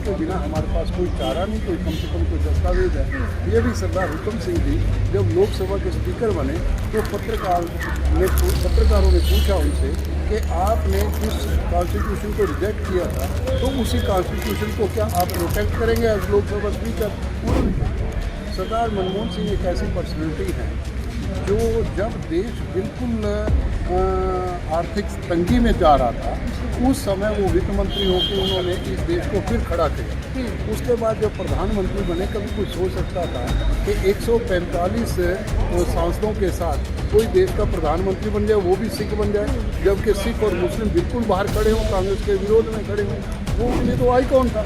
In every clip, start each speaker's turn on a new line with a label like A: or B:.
A: के बिना हमारे पास कोई चारा नहीं, कोई कम से कम कोई दस्तावेज है। ये भी सरदार हुकम सिंह जी जब लोकसभा के स्पीकर बने तो पत्रकारों ने पूछा उनसे कि आपने जिस कॉन्स्टिट्यूशन को रिजेक्ट किया था तो उसी कॉन्स्टिट्यूशन को क्या आप प्रोटेक्ट करेंगे एज लोकसभा स्पीकर। सरदार मनमोहन सिंह एक ऐसी पर्सनैलिटी है जो जब देश बिल्कुल आर्थिक तंगी में जा रहा था उस समय वो वित्त मंत्री होकर उन्होंने इस देश को फिर खड़ा किया। उसके बाद जब प्रधानमंत्री बने कभी कोई सोच सकता था कि 145 सांसदों के साथ कोई देश का प्रधानमंत्री बन जाए, वो भी सिख बन जाए, जबकि सिख और मुस्लिम बिल्कुल बाहर खड़े हों, कांग्रेस के विरोध में खड़े हों। वो ये तो आइकॉन था।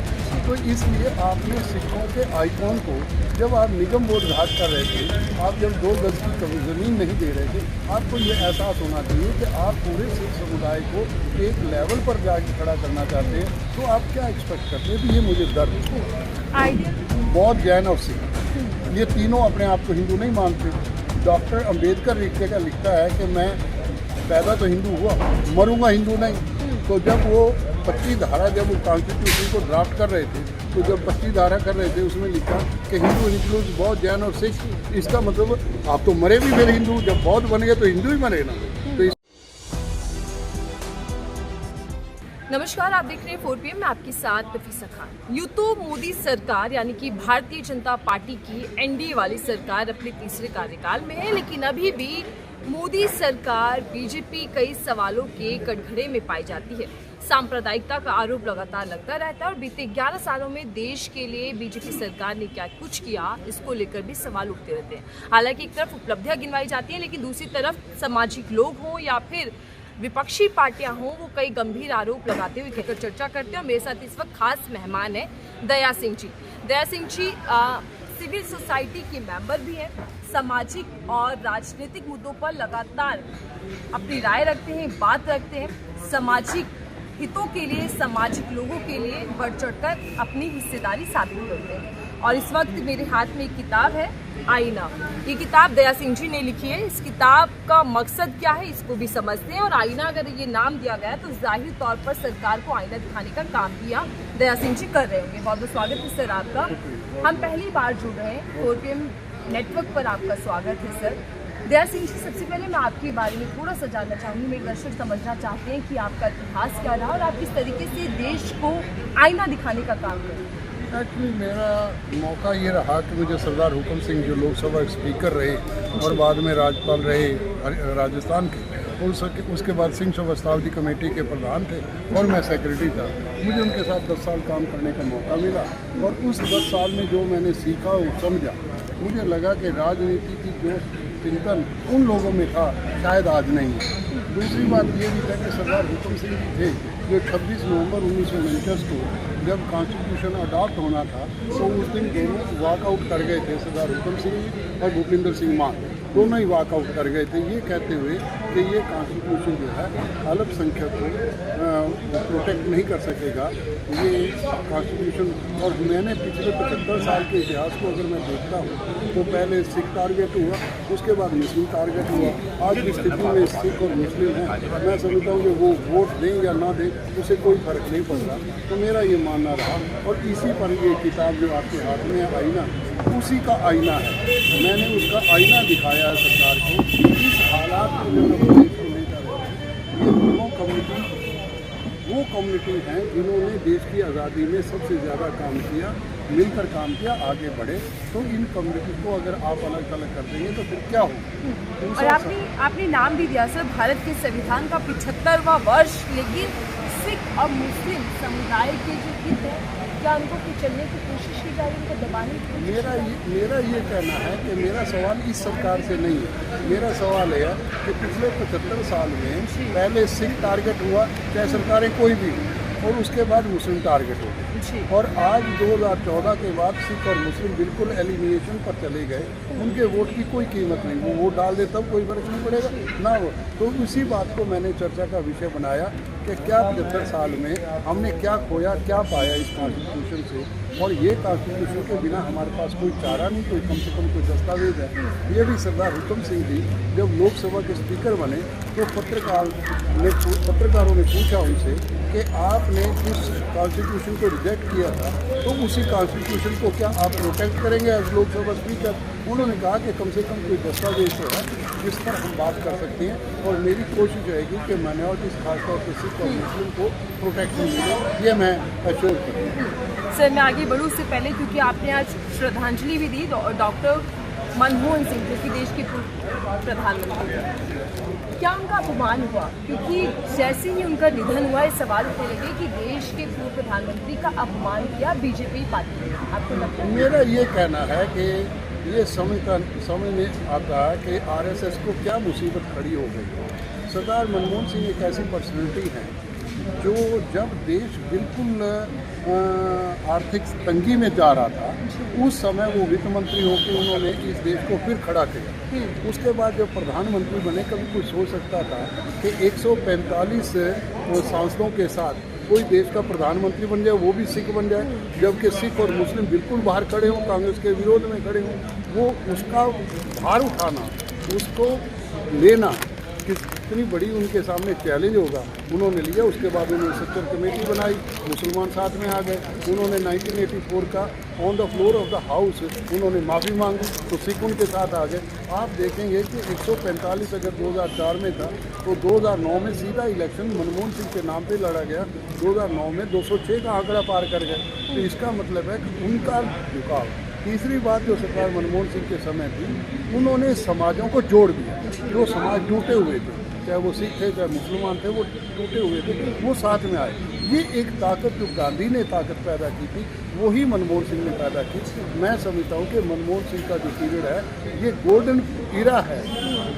A: तो इसलिए आपने सिखों के आइकॉन को जब आप निगम बोध घाट कर रहे थे, आप जब 2 गज की ज़मीन नहीं दे रहे थे, आपको ये एहसास होना चाहिए कि आप पूरे सिख समुदाय को एक लेवल पर जाके खड़ा करना चाहते हैं। तो आप क्या एक्सपेक्ट करते हैं? तो ये मुझे दर्द बौद्ध, जैन और सिख ये तीनों अपने आप को हिंदू नहीं मानते। डॉक्टर अम्बेडकर लिखता है कि मैं पैदा तो हिंदू हुआ, मरूंगा हिंदू नहीं। तो जब वो 25 धारा जब वो कॉन्स्टिट्यूशन को ड्राफ्ट कर रहे थे तो जब 25 धारा कर रहे थे उसमें लिखा कि हिंदू इंक्लूड बौद्ध, जैन और सिख। इसका मतलब आप तो मरे भी फिर हिंदू, जब बौद्ध बन गए तो हिंदू ही मरे ना। तो
B: नमस्कार, आप देख रहे हैं 4PM में आपके साथ नफीसा खान। यूं तो मोदी सरकार यानी कि भारतीय जनता पार्टी की एनडीए वाली सरकार अपने तीसरे कार्यकाल में है, लेकिन अभी भी मोदी सरकार बीजेपी कई सवालों के कटघरे में पाई जाती है। सांप्रदायिकता का आरोप लगातार लगता रहता है और बीते 11 सालों में देश के लिए बीजेपी सरकार ने क्या कुछ किया, इसको लेकर भी सवाल उठते रहते हैं। हालांकि एक तरफ उपलब्धियां गिनवाई जाती हैं, लेकिन दूसरी तरफ सामाजिक लोग हों या फिर विपक्षी पार्टियां हों, वो कई गंभीर आरोप लगाते हुए कहकर चर्चा करते हैं। और मेरे साथ इस वक्त खास मेहमान है दया सिंह जी। दया सिंह जी सिविल सोसाइटी के मेंबर भी हैं, सामाजिक और राजनीतिक मुद्दों पर लगातार अपनी राय रखते हैं, बात रखते हैं, सामाजिक हितों के लिए, सामाजिक लोगों के लिए बढ़ चढ़कर अपनी हिस्सेदारी साबित करते हैं। और इस वक्त मेरे हाथ में एक किताब है, आईना। ये किताब दया सिंह जी ने लिखी है। इस किताब का मकसद क्या है इसको भी समझते हैं। और आईना अगर ये नाम दिया गया तो जाहिर तौर पर सरकार को आईना दिखाने का काम किया दया सिंह जी कर रहे होंगे। बहुत बहुत स्वागत है सर आपका। हम पहली बार जुड़ रहे हैं 4PM नेटवर्क पर, आपका स्वागत है सर। दया सिंह जी, सबसे पहले मैं आपके बारे में थोड़ा सा जानना चाहूँगी। मेरे दर्शक समझना चाहते हैं कि आपका इतिहास क्या रहा और आप किस तरीके से देश को आईना दिखाने का काम करें।
A: एक्चुअली मेरा मौका ये रहा कि मुझे सरदार हुकम सिंह जो लोकसभा स्पीकर रहे और बाद में राज्यपाल रहे राजस्थान के, उसके बाद सिंह शताब्दी कमेटी के प्रधान थे और मैं सेक्रेटरी था। मुझे उनके साथ 10 साल काम करने का मौका मिला और उस 10 साल में जो मैंने सीखा और समझा, मुझे लगा कि राजनीति की जो चिंतन उन लोगों में था शायद आज नहीं है। दूसरी बात ये भी है कि सरदार हुकम सिंह जी थे जो 26 नवंबर 1949 को जब कॉन्स्टिट्यूशन अडॉप्ट होना था तो उस दिन दोनों वॉकआउट कर गए थे। सरदार हुकम सिंह और भूपिंदर सिंह मान दोनों ही वॉकआउट कर गए थे, ये कहते हुए कि ये कॉन्स्टिट्यूशन जो है अल्पसंख्यक को प्रोटेक्ट नहीं कर सकेगा। ये कॉन्स्टिट्यूशन, और मैंने पिछले 75 साल के इतिहास को अगर मैं देखता हूँ तो पहले सिख टारगेट हुआ, उसके बाद मुस्लिम टारगेट हुआ। आज की स्थिति में सिख और मुस्लिम हैं, मैं समझता हूँ कि वो वोट दें या ना दें उससे कोई फर्क नहीं पड़ता। तो मेरा ये मानना रहा और इसी पर ये किताब जो आपके हाथ में है आईना, उसी का आईना है। मैंने उसका आईना दिखाया है सरकार को। इस हालात को जब प्रदेश को ले जा रहे हैं, ये दोनों वो कम्युनिटी हैं जिन्होंने देश की आज़ादी में सबसे ज़्यादा काम किया, मिलकर काम किया, आगे बढ़े। तो इन कम्युनिटी को अगर आप अलग अलग कर देंगे तो फिर क्या होगा।
B: और आपने नाम भी दिया सर, भारत के संविधान का 75वां वर्ष, लेकिन सिख और मुस्लिम समुदाय के जो हित है क्या उनको कुचलने की कोशिश की जा रही है, उनको दबाने की?
A: मेरा ये कहना है कि मेरा सवाल इस सरकार से नहीं है। मेरा सवाल है कि पिछले 75 साल में पहले सिख टारगेट हुआ, चाहे सरकारें कोई भी, और उसके बाद मुस्लिम टारगेट हो गए। और आज 2014 के बाद सिख और मुस्लिम बिल्कुल एलिमिनेशन पर चले गए। उनके वोट की कोई कीमत नहीं, वो वोट डाल दे तब कोई फर्क नहीं पड़ेगा ना वो। तो उसी बात को मैंने चर्चा का विषय बनाया कि क्या 75 साल में हमने क्या खोया, क्या पाया इस कॉन्स्टिट्यूशन से। और ये कॉन्स्टिट्यूशन के बिना हमारे पास कोई चारा नहीं, कोई कम से कम कोई दस्तावेज है। ये भी सरदार हुकम सिंह जी जब लोकसभा के स्पीकर बने तो पत्रकारों ने पूछा उनसे कि आपने जिस कॉन्स्टिट्यूशन को रिजेक्ट किया था तो उसी कॉन्स्टिट्यूशन को क्या आप प्रोटेक्ट करेंगे एज लोकसभा स्पीकर। उन्होंने कहा कि कम से कम कोई दस्तावेज तो है जिस पर हम बात कर सकते हैं और मेरी कोशिश रहेगी कि माइनॉरिटीज़ खासतौर पर सिख और मुस्लिम को प्रोटेक्शन मिले, ये मैं एश्योर करूँगा।
B: सर मैं आगे बढ़ूँ उससे पहले, क्योंकि आपने आज श्रद्धांजलि भी दी डॉक्टर मनमोहन सिंह जो कि देश के पूर्व प्रधानमंत्री थे, क्या उनका अपमान हुआ? क्योंकि जैसे ही उनका निधन हुआ इस सवाल उठने लगे कि देश के पूर्व प्रधानमंत्री का अपमान किया बीजेपी पार्टी ने, आपको लगता है?
A: मेरा ये कहना है कि ये समझ में आता है कि आरएसएस को क्या मुसीबत खड़ी हो गई। सरदार मनमोहन सिंह एक ऐसी पर्सनैलिटी है जो जब देश बिल्कुल आर्थिक तंगी में जा रहा था उस समय वो वित्त मंत्री होकर उन्होंने इस देश को फिर खड़ा किया। उसके बाद जब प्रधानमंत्री बने, कभी कोई सोच सकता था कि 145 सांसदों के साथ कोई देश का प्रधानमंत्री बन जाए, वो भी सिख बन जाए, जबकि सिख और मुस्लिम बिल्कुल बाहर खड़े हों, कांग्रेस के विरोध में खड़े हों। वो उसका भार उठाना, उसको लेना कितनी बड़ी उनके सामने चैलेंज होगा, उन्होंने लिया। उसके बाद उन्होंने सेक्टर कमेटी बनाई, मुसलमान साथ में आ गए। उन्होंने 1984 का on the floor of the house उन्होंने माफ़ी मांगी तो सिख उनके साथ आ गए। आप देखेंगे कि 145 अगर 2004 में था तो 2009 में सीधा इलेक्शन मनमोहन सिंह के नाम पे लड़ा गया। 2009 में 206 का आंकड़ा पार कर गए। तो इसका मतलब है कि उनका झुकाव। तीसरी बात जो सरकार मनमोहन सिंह के समय थी, उन्होंने समाजों को जोड़ दिया। जो समाज टूटे हुए थे, चाहे वो सिख थे चाहे मुसलमान थे, वो टूटे हुए थे, वो साथ में आए। ये एक ताकत जो गांधी ने ताकत पैदा की थी वही मनमोहन सिंह ने पैदा की। मैं समझता हूँ कि मनमोहन सिंह का जो पीरियड है ये गोल्डन इरा है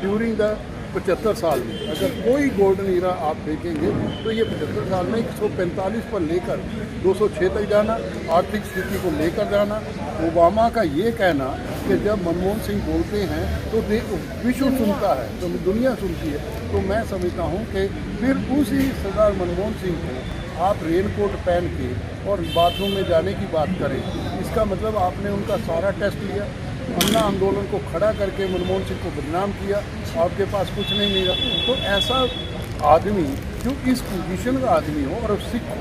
A: ड्यूरिंग द 75 साल में। अगर कोई गोल्डन इरा आप देखेंगे तो ये 75 साल में 145 पर लेकर 206 तक जाना, आर्थिक स्थिति को लेकर जाना। ओबामा का ये कहना कि जब मनमोहन सिंह बोलते हैं तो विश्व सुनता है, तो दुनिया सुनती है। तो मैं समझता हूँ कि फिर उसी सरदार मनमोहन सिंह को आप रेनकोट पहन के और बाथरूम में जाने की बात करें, इसका मतलब आपने उनका सारा टेस्ट लिया। अन्ना आंदोलन को खड़ा करके मनमोहन सिंह को बदनाम किया, आपके पास कुछ नहीं मिला। तो ऐसा आदमी जो इस पोजीशन का आदमी हो और सिख हो,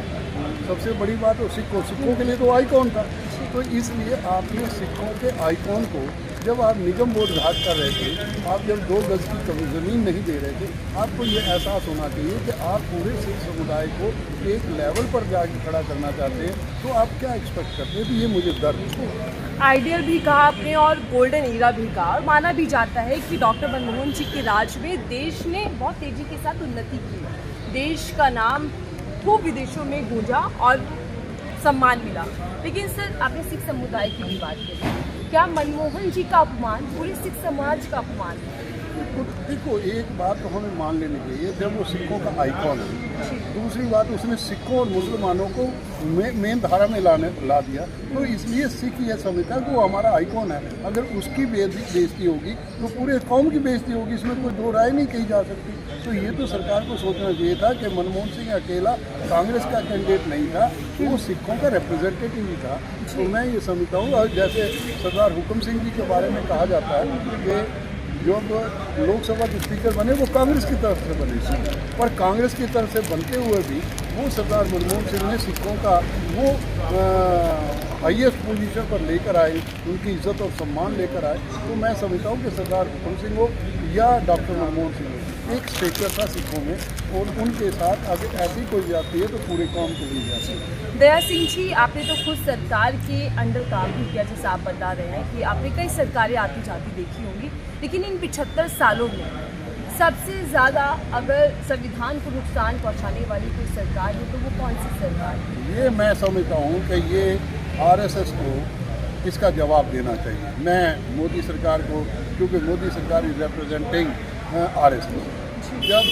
A: सबसे बड़ी बात हो सिखों के लिए तो आइकॉन था। तो इसलिए आपने सिखों के आइकॉन को, जब आप निगम बोध घाट कर रहे थे, आप जब 2 गज की ज़मीन नहीं दे रहे थे, आपको ये एहसास होना चाहिए कि आप पूरे सिख समुदाय को एक लेवल पर जाकर खड़ा करना चाहते हैं। तो आप क्या एक्सपेक्ट करते हैं? तो ये मुझे दर्द
B: आइडियल भी कहा आपने और गोल्डन ईरा भी कहा, और माना भी जाता है कि डॉक्टर मनमोहन सिंह के राज में देश ने बहुत तेज़ी के साथ उन्नति की। देश का नाम खूब विदेशों में गूंजा और सम्मान मिला। लेकिन सर आपने सिख समुदाय की भी बात की, क्या मनमोहन जी का अपमान पूरे सिख समाज का अपमान है?
A: देखो, एक बात तो हमें मान लेनी चाहिए, जब वो सिखों का आइकॉन है। दूसरी बात, उसने सिखों और मुसलमानों को मेन धारा में ला दिया। तो इसलिए सिख यह समझता है कि वो हमारा आइकॉन है। अगर उसकी बेइज्जती होगी तो पूरे कौम की बेइज्जती होगी, इसमें कोई दो राय नहीं कही जा सकती। तो ये तो सरकार को सोचना चाहिए था कि मनमोहन सिंह अकेला कांग्रेस का कैंडिडेट नहीं था, वो सिखों का रिप्रेजेंटेटिव ही था। तो मैं ये समझता हूँ, और जैसे सरदार हुक्म सिंह जी के बारे में कहा जाता है कि जब लोकसभा के स्पीकर बने वो कांग्रेस की तरफ से बने, पर कांग्रेस की तरफ से बनते हुए भी वो सरदार मनमोहन सिंह ने सिखों का वो हाईएस्ट पोजीशन पर लेकर आए, उनकी इज्जत और सम्मान लेकर आए। तो मैं समझता हूँ कि सरदार हुक्म सिंह हो या डॉक्टर मनमोहन सिंह हो, एक स्टेचर था सिखों में, और उनके साथ अगर ऐसी कोई जाती है तो पूरे कौम को ली जाती है।
B: दया सिंह जी, आपने तो खुद सरकार के अंडर काम भी किया, जैसे आप बता रहे हैं कि आपने कई सरकारें आती जाती देखी होंगी, लेकिन इन 75 सालों में सबसे ज़्यादा अगर संविधान को नुकसान पहुंचाने वाली कोई सरकार है तो वो कौन सी सरकार है?
A: ये मैं समझता हूँ कि ये आरएसएस को इसका जवाब देना चाहिए। मैं मोदी सरकार को, क्योंकि मोदी सरकार इज रिप्रेजेंटिंग आरएसएस। जब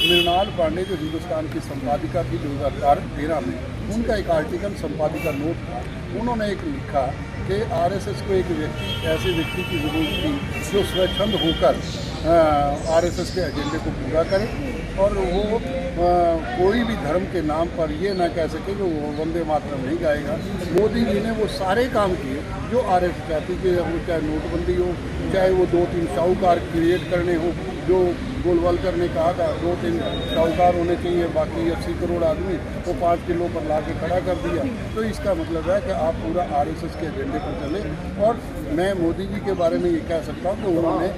A: मृणाल पांडे जो हिंदुस्तान की संपादिका थी 2013 में, उनका एक आर्टिकल संपादिका नोट था, उन्होंने एक लिखा कि आरएसएस को एक ऐसे व्यक्ति की ज़रूरत थी जो स्वच्छंद होकर आरएसएस के एजेंडे को पूरा करे, और वो कोई भी धर्म के नाम पर ये ना कह सके कि वो वंदे मातरम नहीं गाएगा। मोदी जी ने वो सारे काम किए जो आरएसएस चाहती कि वो चाहे नोटबंदी हो, चाहे वो 2-3 शाहूकार क्रिएट करने हो जो गोलवलकर ने कहा था 2-3 साहूकार होने चाहिए, बाकी 80 करोड़ आदमी को 5 किलो पर ला के खड़ा कर दिया। तो इसका मतलब है कि आप पूरा आरएसएस के एजेंडे पर चले। और मैं मोदी जी के बारे में ये कह सकता हूँ कि उन्होंने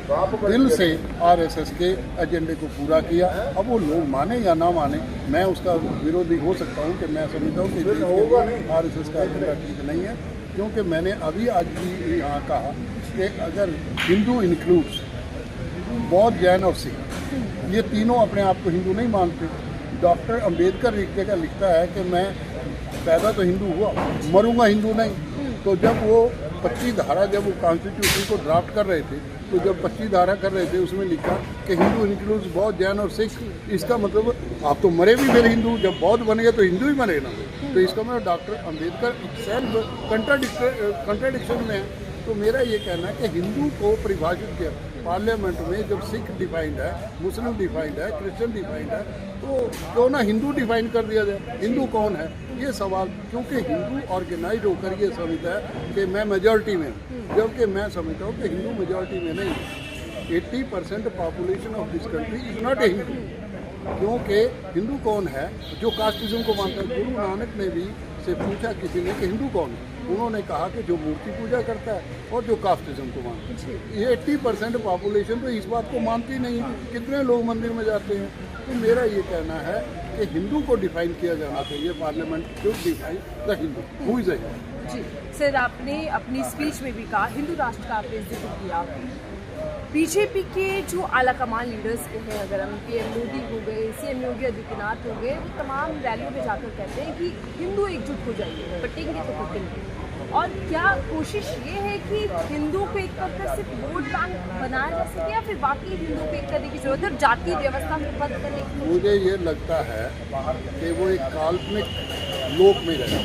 A: दिल से आरएसएस के एजेंडे को पूरा किया। अब वो लोग माने या ना माने, मैं उसका विरोधी हो सकता हूँ कि मैं समझता हूँ कि आरएसएस का एजेंडा ठीक नहीं है। क्योंकि मैंने अभी आज भी यहाँ कहा कि अगर हिंदू इंक्लूड्स बौद्ध, जैन और सिख, ये तीनों अपने आप को हिंदू नहीं मानते। डॉक्टर अंबेडकर एक जगह लिखता है कि मैं पैदा तो हिंदू हुआ, मरूंगा हिंदू नहीं। तो जब वो 25 धारा, जब वो कॉन्स्टिट्यूशन को ड्राफ्ट कर रहे थे, तो जब 25 धारा कर रहे थे उसमें लिखा कि हिंदू इंक्लूड्स बौद्ध, जैन और सिख। इसका मतलब आप तो मरे भी फिर हिंदू, जब बौद्ध बनेंगे तो हिंदू ही बने ना। तो इसका मतलब डॉक्टर अंबेडकर सेल्फ कंट्राडिक्शन में है। तो मेरा ये कहना है कि हिंदू को परिभाषित किया पार्लियामेंट में, जब सिख डिफाइंड है, मुस्लिम डिफाइंड है, क्रिश्चियन डिफाइंड है, तो क्यों ना हिंदू डिफाइन कर दिया जाए। हिंदू कौन है ये सवाल, क्योंकि हिंदू ऑर्गेनाइज होकर ये समझता है कि मैं मेजॉरिटी में हूँ, जबकि मैं समझता हूँ कि हिंदू मेजॉरिटी में नहीं। 80% population of this country is not a Hindu. क्योंकि हिंदू कौन है जो कास्टिज्म को मानता है। गुरु नानक ने भी से पूछा किसी ने कि हिंदू कौन है, उन्होंने कहा कि जो मूर्ति पूजा करता है और जो कास्टिज्म को मानता है। ये 80% पॉपुलेशन तो इस बात को मानती नहीं। कितने लोग मंदिर में जाते हैं। तो मेरा ये कहना है कि हिंदू को डिफाइन किया जाना चाहिए। Parliament should define the Hindu, who is a Hindu.
B: जी सर, आपने अपनी स्पीच में भी कहा हिंदू राष्ट्र का आपने जिक्र किया। बीजेपी के जो आला कमान लीडर्स के हैं, अगर हम पीएम मोदी हो गए, सीएम योगी आदित्यनाथ हो गए, वो तमाम रैलियों में जाकर कहते हैं कि हिंदू एकजुट हो जाइए, बटेंगे तो बटेंगे। और क्या कोशिश ये है कि हिंदू को एक तरह से वोट बैंक बनाया जा सके, या फिर बाकी हिंदू को एक करने की जरूरत है, जाति व्यवस्था को बंद करने की?
A: मुझे ये लगता है कि वो एक काल्पनिक लोक में रहे।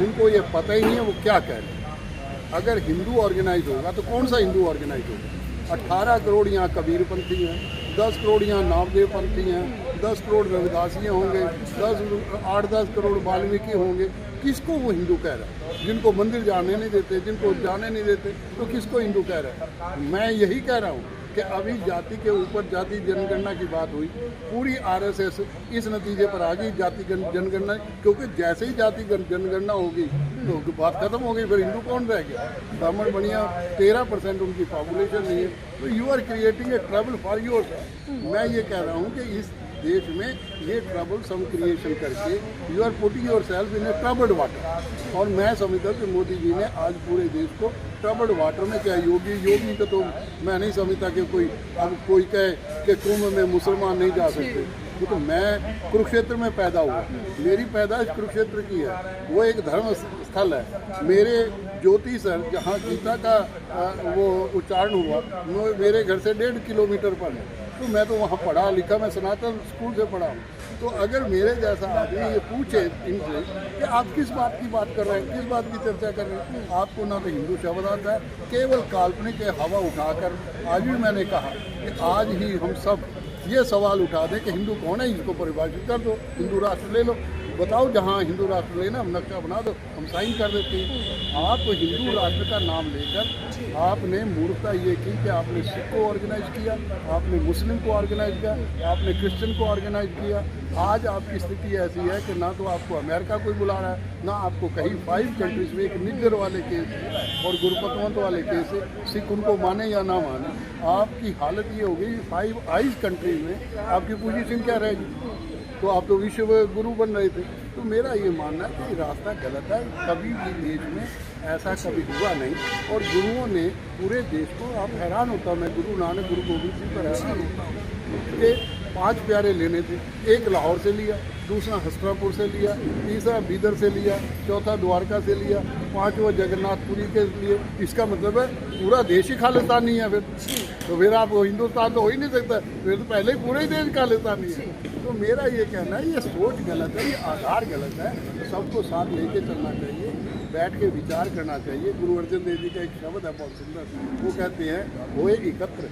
A: उनको ये पता ही नहीं है वो क्या कह रहे हैं। अगर हिंदू ऑर्गेनाइज होगा तो कौन सा हिंदू ऑर्गेनाइज होगा? 18 करोड़ यहाँ कबीरपंथी हैं, 10 करोड़ यहाँ नामदेवपंथी हैं, 10 करोड़ रविदासियाँ होंगे, 8-10 करोड़ वाल्मीकि होंगे। किसको वो हिंदू कह रहा है? जिनको मंदिर जाने नहीं देते, जिनको जाने नहीं देते, तो किसको हिंदू कह रहा है? मैं यही कह रहा हूँ कि अभी जाति के ऊपर जाति जनगणना की बात हुई, पूरी आरएसएस इस नतीजे पर आ गई जाति जनगणना, क्योंकि जैसे ही जाति जनगणना होगी तो बात खत्म हो गई, फिर हिंदू कौन रह गया? ब्राह्मण बनिया 13% उनकी पॉपुलेशन नहीं है। तो you are creating a trouble for yourself. मैं ये कह रहा हूँ कि इस देश में ये ट्रबल सम क्रिएशन करके you are putting yourself in a troubled water. और मैं समझता हूँ कि मोदी जी ने आज पूरे देश को ट्रबल्ड वाटर में, क्या योगी का तो मैं नहीं समझता कि कोई अब कोई कहे कि कुंभ में मुसलमान नहीं जा सकते। तो मैं कुरुक्षेत्र में पैदा हुआ, मेरी पैदाइश कुरुक्षेत्र की है, वो एक धर्म स्थल है। मेरे ज्योति सर जहाँ गीता का वो उच्चारण हुआ, वो मेरे घर से 1.5 किलोमीटर पर है। तो मैं तो वहाँ पढ़ा लिखा, मैं सनातन स्कूल से पढ़ा हूँ। तो अगर मेरे जैसा आदमी ये पूछे इनसे कि आप किस बात की बात कर रहे हैं, किस बात की चर्चा कर रहे हैं, आपको ना तो हिंदू शब्द आता है, केवल काल्पनिक हवा उठाकर। आज भी मैंने कहा कि आज ही हम सब ये सवाल उठा दें कि हिंदू कौन है, इसको परिभाषित कर दो, हिंदू राष्ट्र ले लो, बताओ जहाँ हिंदू राष्ट्र लेना, हम नक्शा बना दो, हम साइन कर देते हैं। आप हिंदू राष्ट्र का नाम लेकर आपने मूर्खता ये की कि आपने सिख को ऑर्गेनाइज किया, आपने मुस्लिम को ऑर्गेनाइज किया, आपने क्रिश्चियन को ऑर्गेनाइज किया। आज आपकी स्थिति ऐसी है कि ना तो आपको अमेरिका कोई बुला रहा है, ना आपको कहीं 5 कंट्रीज में, एक निग्गर वाले केस और गुरपतवंत वाले केस है, सिख उनको माने या ना माने। आपकी हालत ये हो गई 5 आइज कंट्रीज में आपकी पोजीशन क्या रहेगी? तो आप तो विश्व गुरु बन रहे थे। तो मेरा ये मानना है कि रास्ता गलत है। कभी भी देश में ऐसा कभी हुआ नहीं। और गुरुओं ने पूरे देश को, आप हैरान होता, मैं गुरु नानक, गुरु गोविंद सिंह पर हैरान होता कि 5 प्यारे लेने थे। एक लाहौर से लिया, दूसरा हस्तिनापुर से लिया, तीसरा बीदर से लिया, चौथा द्वारका से लिया, 5वां जगन्नाथपुरी के लिए। इसका मतलब है पूरा देश ही खालिस्तानी है। तो फिर आप हिंदुस्तान तो हो ही नहीं सकता, फिर तो पहले ही पूरे ही देश खालिस्तानी है। तो मेरा ये कहना है ये सोच गलत है, ये आधार गलत है। सबको साथ लेके चलना चाहिए, बैठ के विचार करना चाहिए। गुरु अर्जन देव जी का एक शब्द है बहुत सुंदर, वो कहते हैं होए एकत्र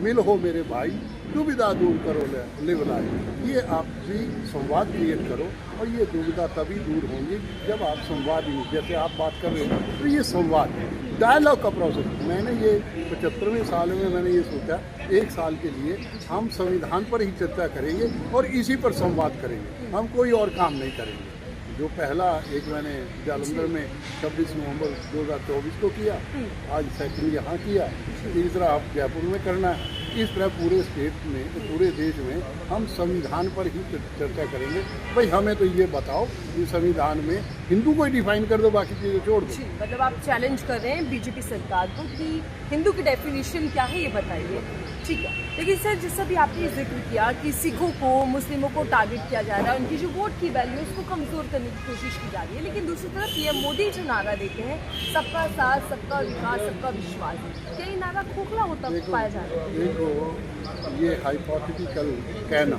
A: मिल हो मेरे भाई, दुविधा दूर करो लिव लाए। ये आप भी संवाद क्रिएट करो, और ये दुविधा तभी दूर होंगी जब आप संवाद, जैसे आप बात कर रहे हो, तो ये संवाद है। डायलॉग का प्रोसेस। मैंने ये 75वें साल में मैंने ये सोचा, एक साल के लिए हम संविधान पर ही चर्चा करेंगे और इसी पर संवाद करेंगे, हम कोई और काम नहीं करेंगे। जो पहला एक मैंने जालंधर में 26 नवंबर 2024 को किया, आज सेकंड यहाँ किया, तीसरा अब जयपुर में करना है। इस तरह पूरे स्टेट में, पूरे देश में हम संविधान पर ही चर्चा करेंगे। भाई हमें तो ये बताओ कि संविधान में हिंदू को ही डिफाइन कर दो, बाकी चीज़ें छोड़ दो।
B: मतलब आप चैलेंज कर रहे हैं बीजेपी सरकार को कि हिंदू की डेफिनेशन क्या है ये बताइए, ठीक है। लेकिन सर, जैसा भी आपने जिक्र किया कि सिखों को, मुस्लिमों को टारगेट किया जा रहा है, उनकी जो वोट की वैल्यू है उसको कमज़ोर करने की कोशिश की जा रही है, लेकिन दूसरी तरफ पीएम मोदी जो नारा देते हैं, सबका साथ, सबका विकास, सबका विश्वास, क्या ये नारा खोखला होता पाया जा रहा है?
A: देखो, ये हाइपोथेटिकल कहना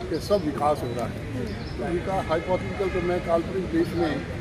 A: कि सब विकास हो रहा है, तो हाइपोथेटिकल तो मैं काल्पनिक देश में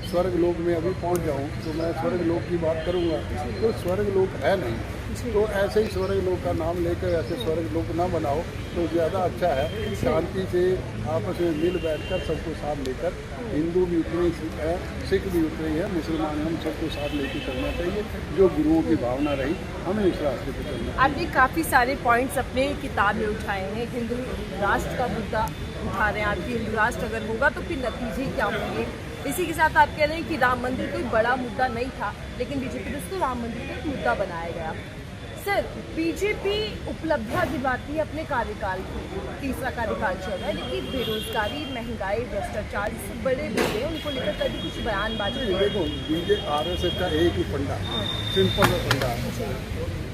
A: स्वर्ग लोक में अभी पहुंच जाऊं तो मैं स्वर्ग लोक की बात करूंगा, तो स्वर्ग लोक है नहीं। तो ऐसे ही स्वर्ग लोक का नाम लेकर ऐसे स्वर्ग लोक ना बनाओ तो ज़्यादा अच्छा है। शांति से आपस में मिल बैठकर सबको साथ लेकर, हिंदू भी उतने ही है, सिख भी उतने ही है, मुसलमान, हम सबको साथ लेकर चलना चाहिए। जो गुरुओं की भावना रही, हमें इस रास्ते पर चलना चाहिए।
B: आपने काफ़ी सारे पॉइंट्स अपने किताब में उठाए हैं, हिंदू राष्ट्र का मुद्दा उठा रहे हैं। आपकी हिंदू राष्ट्र अगर होगा तो फिर नतीजे क्या होंगे? इसी के साथ आप कह रहे हैं कि राम मंदिर कोई बड़ा मुद्दा नहीं था, लेकिन बीजेपी ने उसको राम मंदिर का एक मुद्दा बनाया गया। सर, बीजेपी उपलब्धियां दिलाती है अपने कार्यकाल की, तीसरा कार्यकाल चल रहा है, लेकिन बेरोजगारी, महंगाई, भ्रष्टाचार से बड़े मुद्दे उनको लेकर कभी कुछ बयानबाजी नहीं।
A: देखो, RSS का एक ही फंडा, सिंपल सा फंडा है,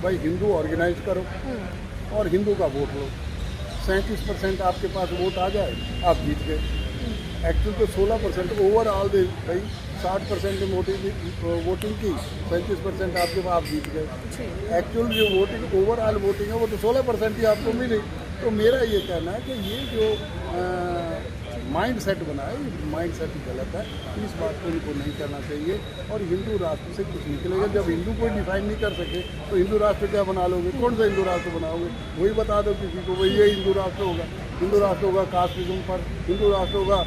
A: भाई हिंदू ऑर्गेनाइज करो और हिंदू का वोट लो। 37% आपके पास वोट आ जाए, आप जीत गए। एक्चुअल तो 16% ओवरऑल दे भाई, 60% ने वोटिंग की, 37% आपके पास, आप जीत गए। एक्चुअल जो वोटिंग, ओवरऑल वोटिंग है वो तो 16% ही आपको मिली। तो मेरा ये कहना है कि ये जो माइंड सेट बना है, माइंड सेट गलत है, इस बात को इनको नहीं करना चाहिए। और हिंदू राष्ट्र से कुछ निकलेगा, जब हिंदू को डिफाइन नहीं कर सके तो हिंदू राष्ट्र क्या बना लोगे? कौन सा हिंदू राष्ट्र बनाओगे? वही बता दो किसी को, भाई ये हिंदू राष्ट्र होगा। हिंदू राष्ट्र होगा कास्टिज्म पर, हिंदू राष्ट्र होगा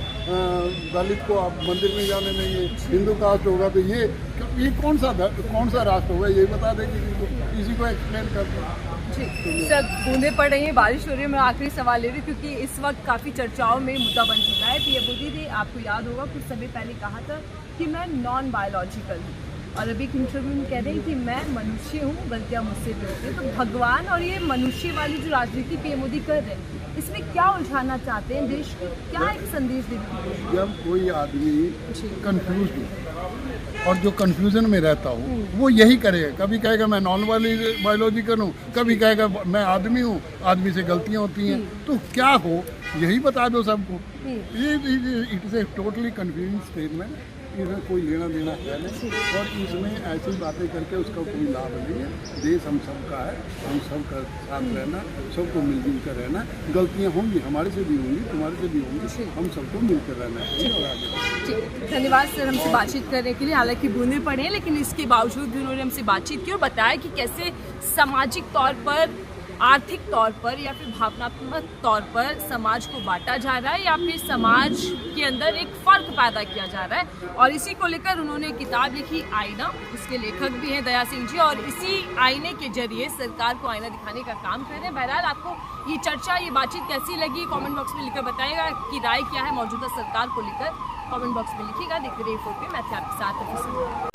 A: दलित को आप मंदिर में जाने देंगे, हिंदू कास्ट होगा तो ये कौन सा राष्ट्र होगा? ये बता दें किसी को, किसी को एक्सप्लेन कर दो।
B: जी सर, बूंदें पड़ रही हैं, बारिश हो रही है। मैं आखिरी सवाल ले रही हूँ क्योंकि इस वक्त काफ़ी चर्चाओं में मुद्दा बन चुका है। पीएम मोदी ने, आपको याद होगा, कुछ समय पहले कहा था कि मैं नॉन बायोलॉजिकल हूँ, और अभी एक इंटरव्यू में कह रहे हैं कि मैं मनुष्य हूँ, गलतियाँ मुझसे भी होती हैं। तो भगवान और ये मनुष्य वाली जो राजनीति पीएम मोदी कर रहे हैं, इसमें क्या उलझाना चाहते हैं? देश को क्या एक संदेश देते हैं?
A: जब कोई आदमी कंफ्यूज हो और जो कंफ्यूजन में रहता हूँ, वो यही करेगा। कभी कहेगा मैं नॉन बायोलॉजिकल हूँ, कभी कहेगा मैं आदमी हूँ, आदमी से गलतियाँ होती हैं। तो क्या हो, यही बता दो सबको। It is a totally confusing statement, इसमें कोई लेना देना है नहीं, और इसमें ऐसी बातें करके उसका कोई लाभ नहीं है। देश हम सबका है, हम सब का साथ रहना, सबको मिलजुल कर रहना। गलतियाँ होंगी, हमारे से भी होंगी, तुम्हारे से भी होंगी, हम सबको मिलकर रहना चाहिए और आगे।
B: धन्यवाद सर हमसे बातचीत करने के लिए। हालांकि बूंदें पड़े हैं, लेकिन इसके बावजूद भी उन्होंने हमसे बातचीत की और बताया कि कैसे सामाजिक तौर पर, आर्थिक तौर पर या फिर भावनात्मक तौर पर समाज को बांटा जा रहा है, या फिर समाज के अंदर एक फ़र्क पैदा किया जा रहा है। और इसी को लेकर उन्होंने किताब लिखी आईना, उसके लेखक भी हैं दया सिंह जी, और इसी आईने के जरिए सरकार को आईना दिखाने का काम कर रहे हैं। बहरहाल, आपको ये चर्चा, ये बातचीत कैसी लगी, कमेंट बॉक्स में लिखकर बताइएगा कि राय क्या है मौजूदा सरकार को लेकर, कमेंट बॉक्स में लिखिएगा। देखते रहिए 4PM, मैं थी आपके साथ।